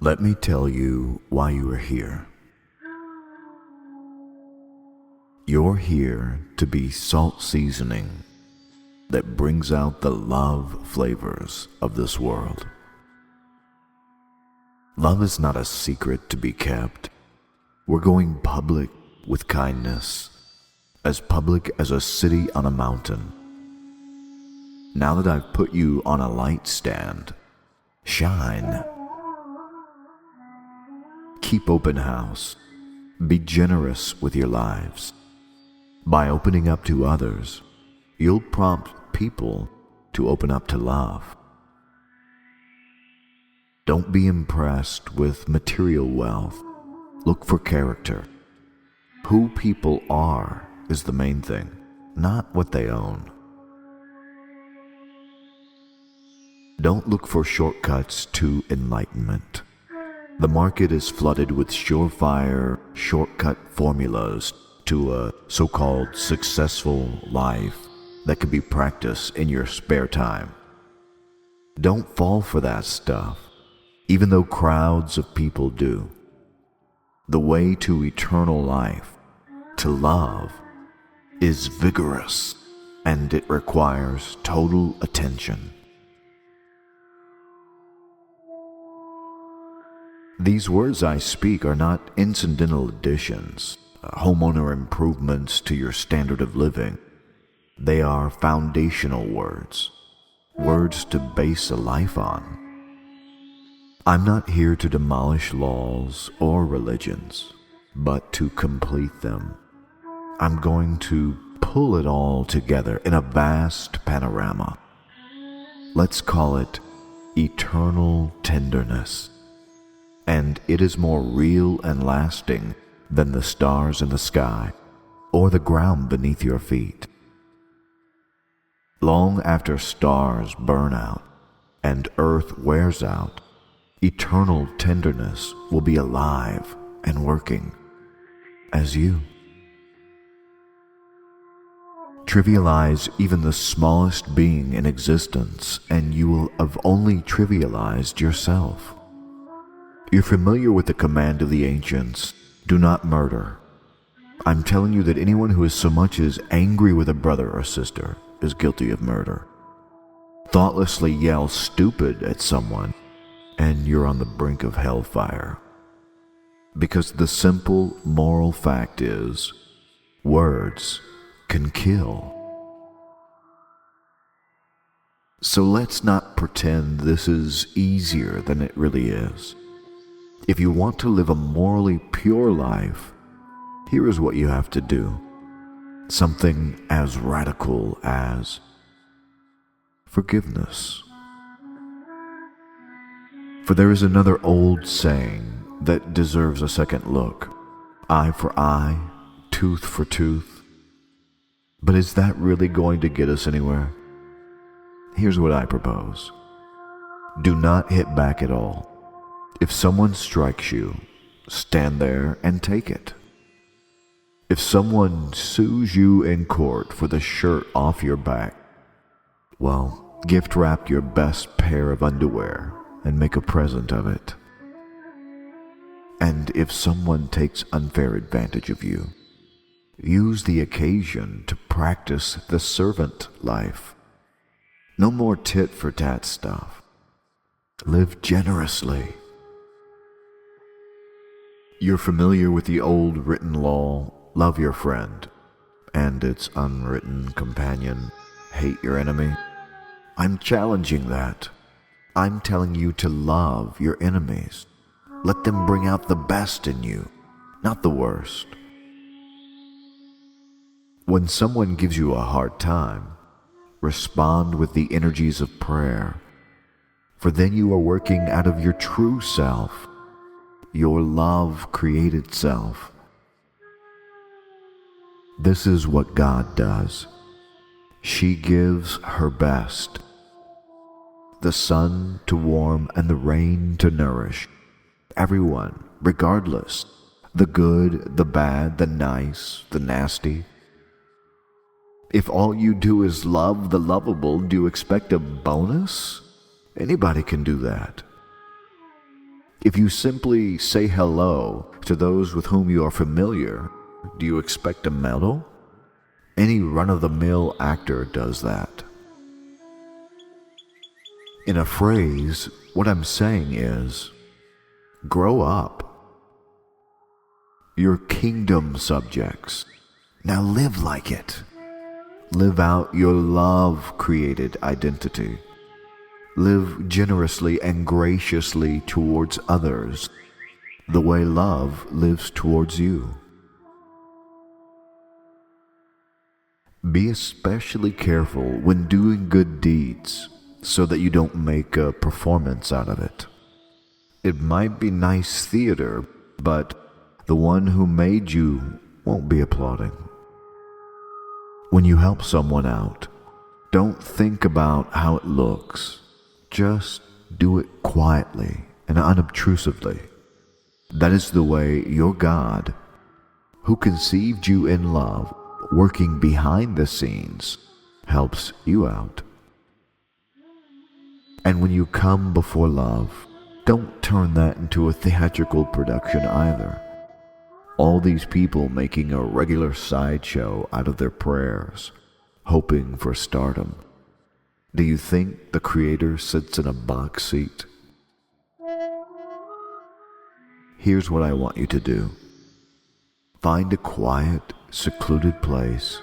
Let me tell you why you are here. You're here to be salt seasoning that brings out the love flavors of this world. Love is not a secret to be kept. We're going public with kindness, as public as a city on a mountain. Now that I've put you on a light stand, shine. Keep open house. Be generous with your lives. By opening up to others, you'll prompt people to open up to love. Don't be impressed with material wealth. Look for character. Who people are is the main thing, not what they own. Don't look for shortcuts to enlightenment. The market is flooded with surefire, shortcut formulas to a so-called successful life that can be practiced in your spare time. Don't fall for that stuff, even though crowds of people do. The way to eternal life, to love, is vigorous, and it requires total attention. These words I speak are not incidental additions, homeowner improvements to your standard of living. They are foundational words, words to base a life on. I'm not here to demolish laws or religions, but to complete them. I'm going to pull it all together in a vast panorama. Let's call it eternal tenderness. And it is more real and lasting than the stars in the sky or the ground beneath your feet. Long after stars burn out and earth wears out, eternal tenderness will be alive and working as you. Trivialize even the smallest being in existence, and you will have only trivialized yourself. You're familiar with the command of the ancients, do not murder. I'm telling you that anyone who is so much as angry with a brother or sister is guilty of murder. Thoughtlessly yell stupid at someone, and you're on the brink of hellfire. Because the simple moral fact is, words can kill. So let's not pretend this is easier than it really is. If you want to live a morally pure life, here is what you have to do. Something as radical as forgiveness. For there is another old saying that deserves a second look. Eye for eye, tooth for tooth. But is that really going to get us anywhere? Here's what I propose. Do not hit back at all. If someone strikes you, stand there and take it. If someone sues you in court for the shirt off your back, well, gift wrap your best pair of underwear and make a present of it. And if someone takes unfair advantage of you, use the occasion to practice the servant life. No more tit-for-tat stuff. Live generously. You're familiar with the old written law, love your friend, and its unwritten companion, hate your enemy. I'm challenging that. I'm telling you to love your enemies. Let them bring out the best in you, not the worst. When someone gives you a hard time, respond with the energies of prayer, for then you are working out of your true self, your love-created self. This is what God does. She gives her best, the sun to warm and the rain to nourish, everyone, regardless, the good, the bad, the nice, the nasty. If all you do is love the lovable, do you expect a bonus? Anybody can do that. If you simply say hello to those with whom you are familiar, do you expect a medal? Any run-of-the-mill actor does that. In a phrase, what I'm saying is, grow up. You're kingdom subjects. Now live like it. Live out your love-created identity. Live generously and graciously towards others, the way love lives towards you. Be especially careful when doing good deeds so that you don't make a performance out of it. It might be nice theater, but the one who made you won't be applauding. When you help someone out, don't think about how it looks. Just do it quietly and unobtrusively. That is the way your God, who conceived you in love, working behind the scenes, helps you out. And when you come before love, don't turn that into a theatrical production either. All these people making a regular sideshow out of their prayers, hoping for stardom. Do you think the Creator sits in a box seat? Here's what I want you to do. Find a quiet, secluded place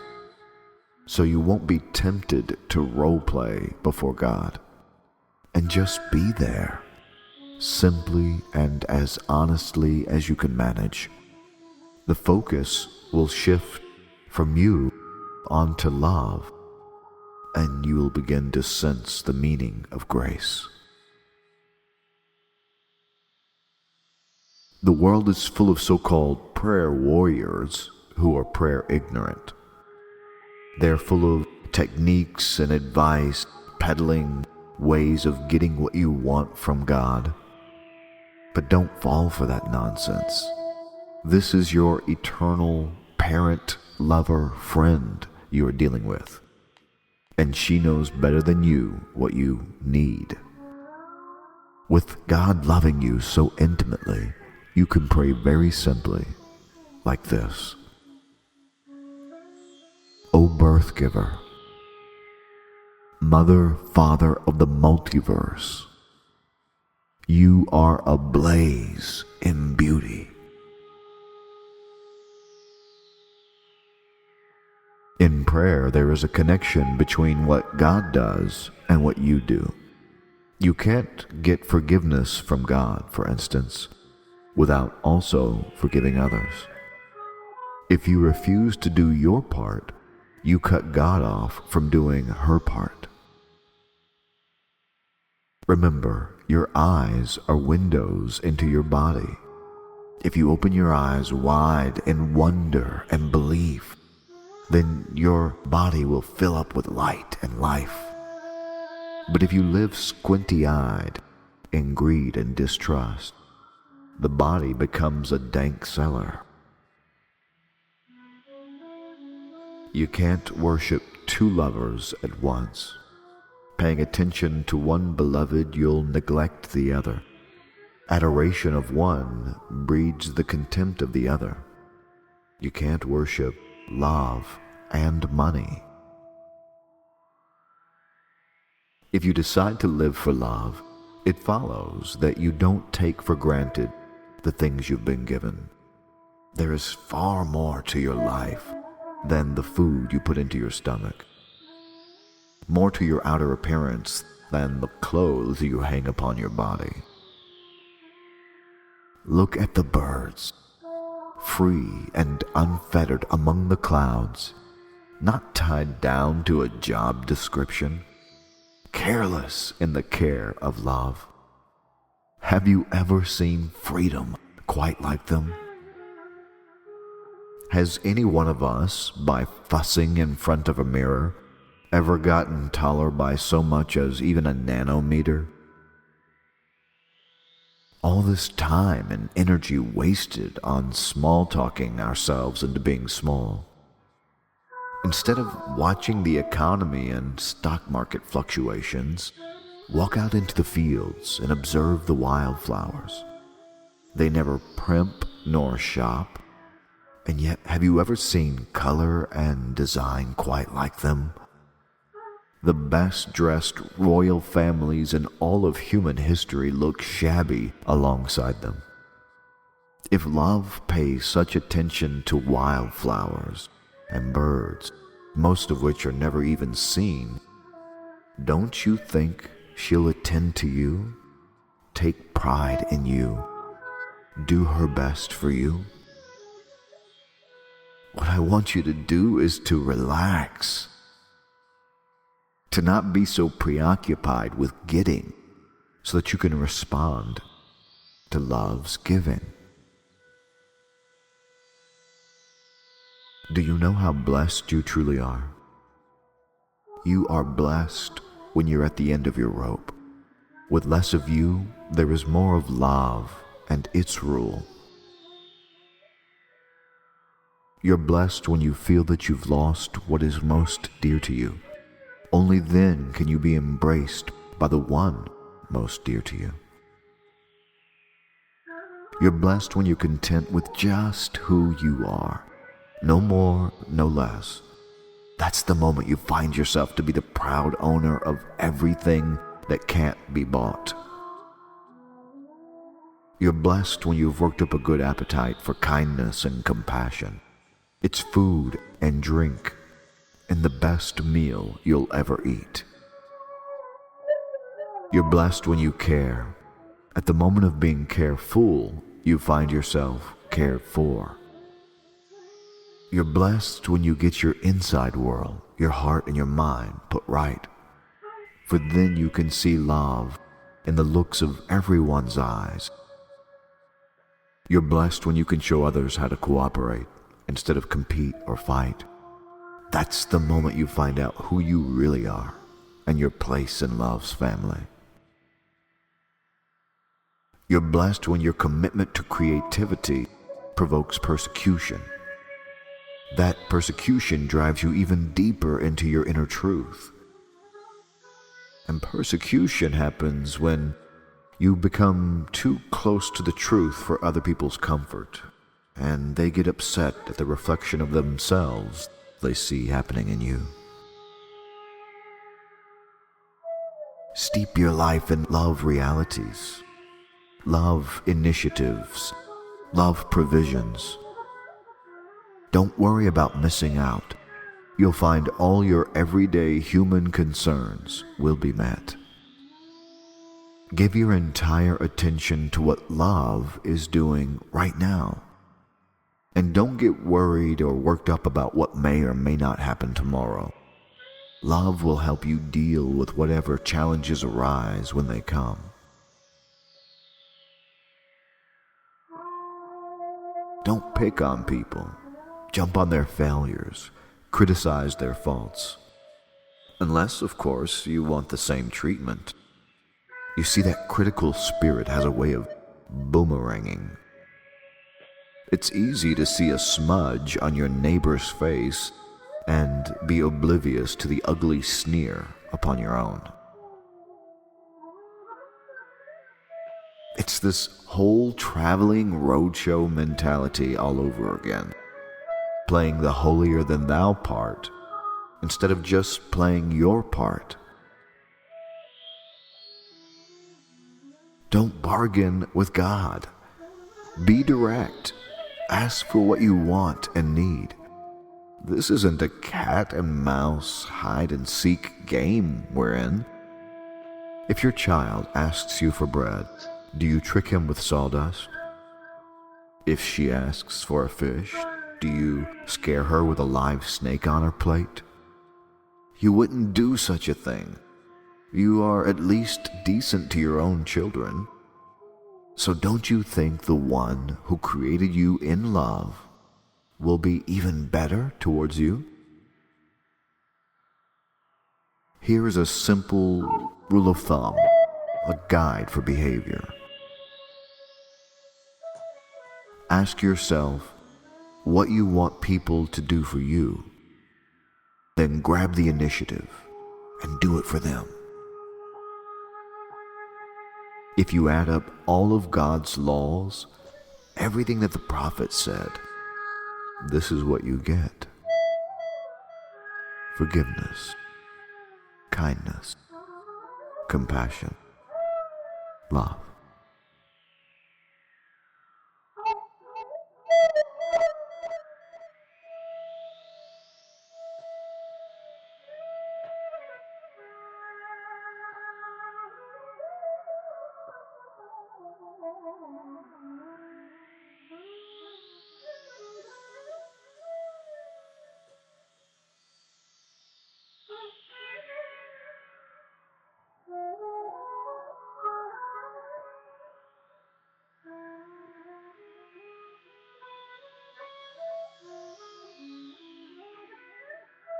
so you won't be tempted to role play before God. And just be there, simply and as honestly as you can manage. The focus will shift from you onto love, and you will begin to sense the meaning of grace. The world is full of so-called prayer warriors who are prayer ignorant. They're full of techniques and advice, peddling ways of getting what you want from God. But don't fall for that nonsense. This is your eternal parent, lover, friend you are dealing with. And she knows better than you what you need. With God loving you so intimately, you can pray very simply, like this. O birth giver, Mother, Father of the multiverse, you are ablaze in beauty. In prayer, there is a connection between what God does and what you do. You can't get forgiveness from God, for instance, without also forgiving others. If you refuse to do your part, you cut God off from doing her part. Remember, your eyes are windows into your body. If you open your eyes wide in wonder and belief, then your body will fill up with light and life. But if you live squinty-eyed in greed and distrust, the body becomes a dank cellar. You can't worship two lovers at once. Paying attention to one beloved, you'll neglect the other. Adoration of one breeds the contempt of the other. You can't worship love and money. If you decide to live for love, it follows that you don't take for granted the things you've been given. There is far more to your life than the food you put into your stomach. More to your outer appearance than the clothes you hang upon your body. Look at the birds, free and unfettered among the clouds, not tied down to a job description, careless in the care of love. Have you ever seen freedom quite like them? Has any one of us, by fussing in front of a mirror, ever gotten taller by so much as even a nanometer? All this time and energy wasted on small-talking ourselves into being small. Instead of watching the economy and stock market fluctuations, walk out into the fields and observe the wildflowers. They never primp nor shop. And yet, have you ever seen color and design quite like them? The best dressed royal families in all of human history look shabby alongside them. If love pays such attention to wildflowers and birds, most of which are never even seen, don't you think she'll attend to you, take pride in you, do her best for you? What I want you to do is to relax, to not be so preoccupied with getting so that you can respond to love's giving. Do you know how blessed you truly are? You are blessed when you're at the end of your rope. With less of you, there is more of love and its rule. You're blessed when you feel that you've lost what is most dear to you. Only then can you be embraced by the one most dear to you. You're blessed when you're content with just who you are. No more, no less. That's the moment you find yourself to be the proud owner of everything that can't be bought. You're blessed when you've worked up a good appetite for kindness and compassion. It's food and drink, and the best meal you'll ever eat. You're blessed when you care. At the moment of being careful, you find yourself cared for. You're blessed when you get your inside world, your heart and your mind put right. For then you can see love in the looks of everyone's eyes. You're blessed when you can show others how to cooperate instead of compete or fight. That's the moment you find out who you really are and your place in love's family. You're blessed when your commitment to creativity provokes persecution. That persecution drives you even deeper into your inner truth. And persecution happens when you become too close to the truth for other people's comfort, and they get upset at the reflection of themselves they see happening in you. Steep your life in love realities, love initiatives, love provisions. Don't worry about missing out. You'll find all your everyday human concerns will be met. Give your entire attention to what love is doing right now. And don't get worried or worked up about what may or may not happen tomorrow. Love will help you deal with whatever challenges arise when they come. Don't pick on people. Jump on their failures, criticize their faults. Unless, of course, you want the same treatment. You see, that critical spirit has a way of boomeranging. It's easy to see a smudge on your neighbor's face and be oblivious to the ugly sneer upon your own. It's this whole traveling roadshow mentality all over again. Playing the holier-than-thou part instead of just playing your part. Don't bargain with God. Be direct. Ask for what you want and need. This isn't a cat and mouse hide-and-seek game we're in. If your child asks you for bread, do you trick him with sawdust? If she asks for a fish, do you scare her with a live snake on her plate? You wouldn't do such a thing. You are at least decent to your own children. So don't you think the one who created you in love will be even better towards you? Here is a simple rule of thumb, a guide for behavior. Ask yourself what you want people to do for you. Then grab the initiative and do it for them. If you add up all of God's laws, everything that the prophet said, this is what you get. Forgiveness, kindness, compassion, love.